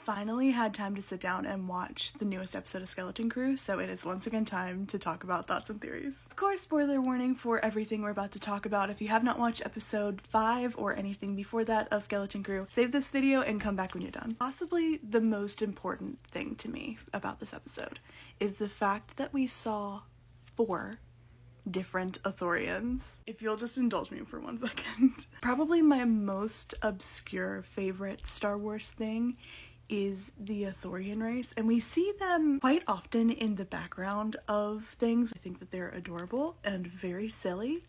finally had time to sit down and watch the newest episode of Skeleton Crew, so it is once again time to talk about thoughts and theories. Of course, spoiler warning for everything we're about to talk about. If you have not watched episode 5 or anything before that of Skeleton Crew, save this video and come back when you're done. Possibly the most important thing to me about this episode is the fact that we saw 4 different Ithorians. If you'll just indulge me for 1 second. Probably my most obscure favorite Star Wars thing is the Ithorian race, and we see them quite often in the background of things. I think that they're adorable and very silly,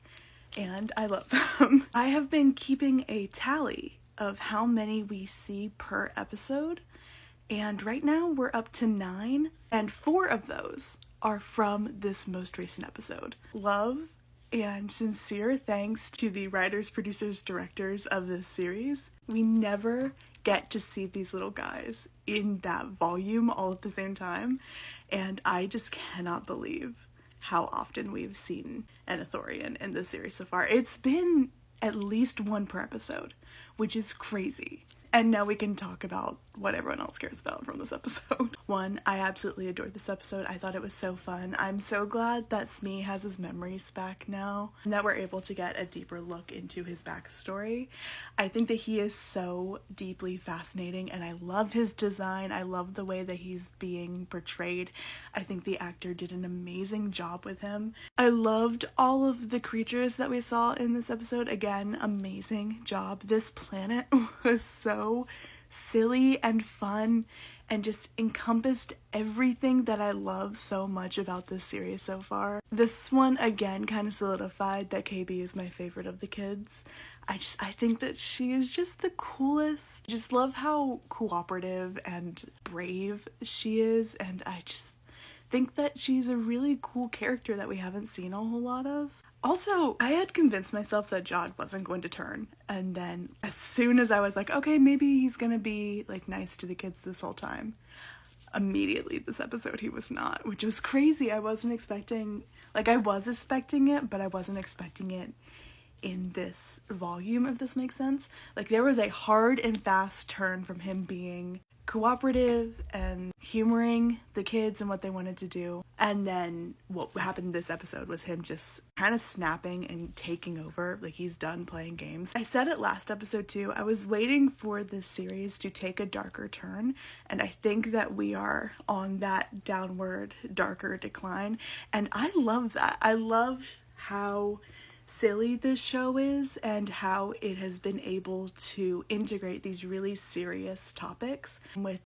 and I love them. I have been keeping a tally of how many we see per episode, and right now we're up to 9, and 4 of those are from this most recent episode. Love and sincere thanks to the writers, producers, directors of this series. We never get to see these little guys in that volume all at the same time, and I just cannot believe how often we've seen an Ithorian in this series so far. It's been at least 1 per episode, which is crazy. And now we can talk about what everyone else cares about from this episode. 1, I absolutely adored this episode. I thought it was so fun. I'm so glad that Smee has his memories back now and that we're able to get a deeper look into his backstory. I think that he is so deeply fascinating and I love his design. I love the way that he's being portrayed. I think the actor did an amazing job with him. I loved all of the creatures that we saw in this episode. Again, amazing job. This planet was so silly and fun and just encompassed everything that I love so much about this series so far. This one again kind of solidified that KB is my favorite of the kids. I think that she is just the coolest. Just love how cooperative and brave she is, and I just think that she's a really cool character that we haven't seen a whole lot of. Also, I had convinced myself that Jod wasn't going to turn, and then as soon as I was like, okay, maybe he's gonna be like nice to the kids this whole time, immediately this episode he was not, which was crazy. I wasn't expecting, like I was expecting it, but I wasn't expecting it in this volume, if this makes sense. Like there was a hard and fast turn from him being cooperative and humoring the kids and what they wanted to do, and then what happened this episode was him just kind of snapping and taking over, like he's done playing games. I said it last episode too, I was waiting for this series to take a darker turn, and I think that we are on that downward, darker decline, and I love that. I love how silly this show is and how it has been able to integrate these really serious topics with